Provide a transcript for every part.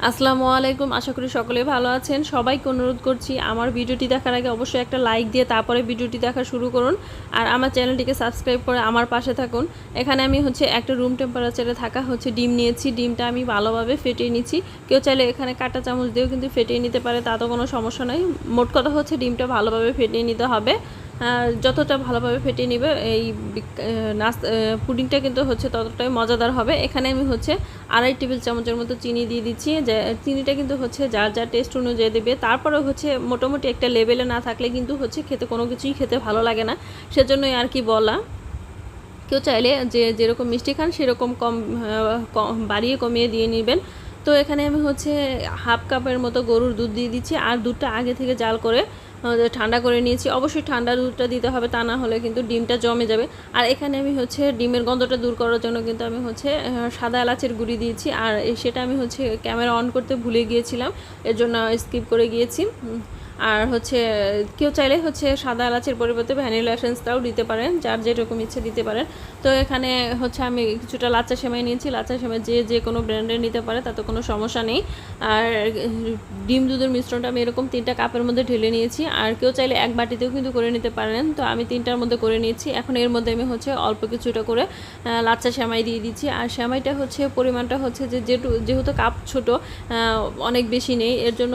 আসসালামু আলাইকুম। আশা করি সকলে ভালো আছেন। সবাইকে অনুরোধ করছি আমার ভিডিওটি দেখার আগে অবশ্যই একটা লাইক দিয়ে তারপরে ভিডিওটি দেখা শুরু করুন। আর আমার চ্যানেলটিকে সাবস্ক্রাইব করে আমার পাশে থাকুন। এখানে আমি একটা রুম টেম্পারেচারে থাকা ডিম নিয়েছি। ডিমটা আমি ভালোভাবে ফেটিয়ে নিচ্ছি। কেউ চাইলে এখানে কাঁটা চামচ দিয়েও কিন্তু ফেটিয়ে নিতে পারে, তাতে কোনো সমস্যা নাই। মোট কথা ডিমটা ভালোভাবে ফেটিয়ে নিতে হবে। যতটা ভালোভাবে ফেটিয়ে নেবে এই পুডিংটা কিন্তু ততটাই মজাদার হবে। এখানে আমি 2.5 টেবিল চামচের মতো চিনি দিয়ে দিচ্ছি। যে চিনিটা কিন্তু যার যার টেস্ট অনুযায়ী দেবে। তারপরে মোটামুটি একটা লেভেলে না থাকলে কিন্তু খেতে কোনো কিছুই খেতে ভালো লাগে না, সেজন্যই আর কি বলা। কেউ চাইলে যেরকম মিষ্টি খান সেরকম বাড়িয়ে কমিয়ে দিয়ে নেবেন। তো এখানে আমি 1/2 কাপের মতো গরুর দুধ দিয়ে দিচ্ছি। আর দুধটা আগে থেকে জাল করে ঠান্ডা করে নিয়েছি। অবশ্যই ঠান্ডা দুধটা দিতে হবে, তা না হলে কিন্তু ডিমটা জমে যাবে। আর এখানে আমি ডিমের গন্ধটা দূর করার জন্য কিন্তু আমি সাদা এলাচের গুঁড়ি দিয়েছি। আর সেটা আমি ক্যামেরা অন করতে ভুলে গিয়েছিলাম, এর জন্য স্কিপ করে গিয়েছি। আর কেউ চাইলে সাদা এলাচের পরিবর্তে ভ্যানিলা এসেন্সটাও দিতে পারেন, যার যেরকম ইচ্ছে দিতে পারেন। তো এখানে আমি কিছুটা লাচ্চা সেমাই নিয়েছি। লাচ্চা সেমাই যে কোনো ব্র্যান্ডের নিতে পারে, তাতে কোনো সমস্যা নেই। আর ডিম দুধের মিশ্রণটা আমি এরকম 3টা কাপের মধ্যে ঢেলে নিয়েছি। আর কেউ চাইলে এক বাটিতেও কিন্তু করে নিতে পারেন। তো আমি 3টার মধ্যে করে নিয়েছি। এখন এর মধ্যে আমি অল্প কিছুটা করে লাচ্চা সেমাই দিয়ে দিচ্ছি। আর সেমাইটা পরিমাণটা যেহেতু কাপ ছোট, অনেক বেশি নেই, এর জন্য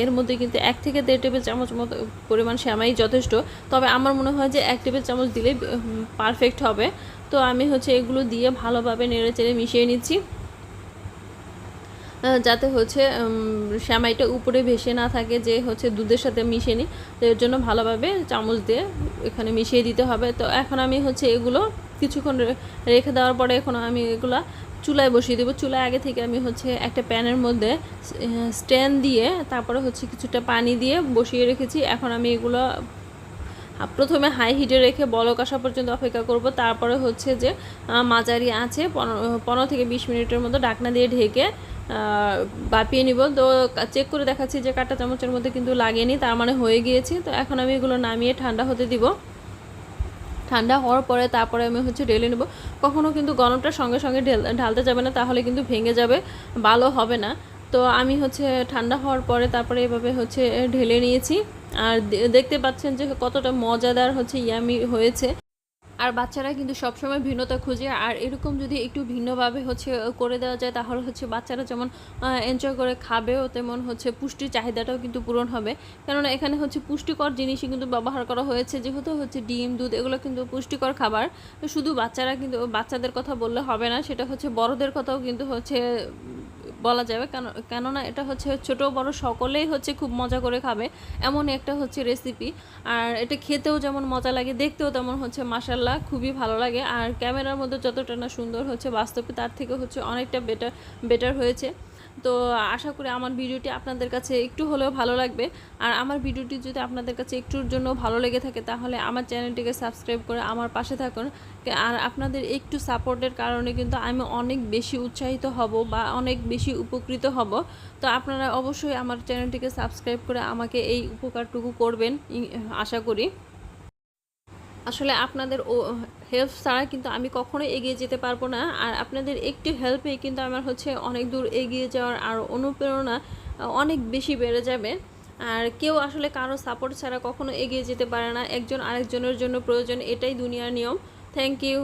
এর মধ্যে কিন্তু 1 থেকে 1.5 টেবিল চামচ মতো পরিমাণ সেমাই যথেষ্ট। তবে আমার মনে হয় যে 1 টেবিল চামচ দিলেই পারফেক্ট হবে। তো আমি এগুলো দিয়ে ভালোভাবে নেড়েচেড়ে মিশিয়ে নিচ্ছি, যাতে সেমাইটা উপরে ভেসে না থাকে, যে দুধের সাথে মিশিয়ে নিই। তো এর জন্য ভালোভাবে চামচ দিয়ে এখানে মিশিয়ে দিতে হবে। তো এখন আমি এগুলো কিছুক্ষণ রেখে দেওয়ার পরে এখন আমি এগুলো চুলায় বসিয়ে দেবো। চুলায় আগে থেকে আমি একটা প্যানের মধ্যে স্ট্যান্ড দিয়ে তারপরে কিছুটা পানি দিয়ে বসিয়ে রেখেছি। এখন আমি এগুলো প্রথমে হাই হিটে রেখে বলক আসা পর্যন্ত অপেক্ষা করব। তারপরে যে মাঝারি আছে 15 থেকে 20 মিনিটের মতো ঢাকনা দিয়ে ঢেকে বাপিয়ে নিব। তো চেক করে দেখাচ্ছি যে কাঁটা চামচের মধ্যে কিন্তু লাগেনি, তার মানে হয়ে গিয়েছে। তো এখন আমি এগুলো নামিয়ে ঠান্ডা হতে দিব। ঠান্ডা হওয়ার পরে তারপরে আমি ঢেলে নেব। কখনও কিন্তু গরমটা সঙ্গে সঙ্গে ঢালতে যাবে না, তাহলে কিন্তু ভেঙে যাবে, ভালো হবে না। তো আমি ঠান্ডা হওয়ার পরে তারপরে এভাবে ঢেলে নিয়েছি। আর দেখতে পাচ্ছেন যে কতটা মজাদার ইয়ামি হয়েছে। আর বাচ্চারা কিন্তু সবসময় ভিন্নতা খুঁজে, আর এরকম যদি একটু ভিন্নভাবে করে দেওয়া যায়, তাহলে বাচ্চারা যেমন এনজয় করে খাবেও, তেমন পুষ্টির চাহিদাটাও কিন্তু পূরণ হবে। কেননা এখানে পুষ্টিকর জিনিসই কিন্তু ব্যবহার করা হয়েছে, যেহেতু ডিম দুধ এগুলো কিন্তু পুষ্টিকর খাবার। শুধু বাচ্চাদের কথা বললে হবে না, সেটা বড়দের কথাও কিন্তু বলা যাবে। কেননা এটা ছোট বড় সকলেই খুব মজা করে খাবে, এমন একটা রেসিপি। আর এটা খেতেও যেমন মজা লাগে, দেখতেও তেমন মাশাল্লাহ খুবই ভালো লাগে। আর ক্যামেরার মধ্যে যতটা না সুন্দর বাস্তবে তার থেকে অনেকটা বেটার হয়েছে। তো আশা করি আমার ভিডিওটি আপনাদের কাছে একটু হলেও ভালো লাগবে। আর আমার ভিডিওটি যদি আপনাদের কাছে একটুর জন্য ভালো লেগে থাকে, তাহলে আমার চ্যানেলটিকে সাবস্ক্রাইব করে আমার পাশে থাকুন। আর আপনাদের একটু সাপোর্টের কারণে কিন্তু আমি অনেক বেশি উৎসাহিত হব বা অনেক বেশি উপকৃত হব। তো আপনারা অবশ্যই আমার চ্যানেলটিকে সাবস্ক্রাইব করে আমাকে এই উপকারটুকু করবেন আশা করি। আসলে আপনাদের হেল্প ছাড়া কিন্তু আমি কখনোই এগিয়ে যেতে পারবো না। আর আপনাদের একটু হেল্পে কিন্তু আমার অনেক দূর এগিয়ে যাওয়ার আর অনুপ্রেরণা অনেক বেশি বেড়ে যাবে। আর কেউ আসলে কারো সাপোর্ট ছাড়া কখনো এগিয়ে যেতে পারে না, একজন আরেকজনের জন্য প্রয়োজন, এটাই দুনিয়ার নিয়ম। Thank you.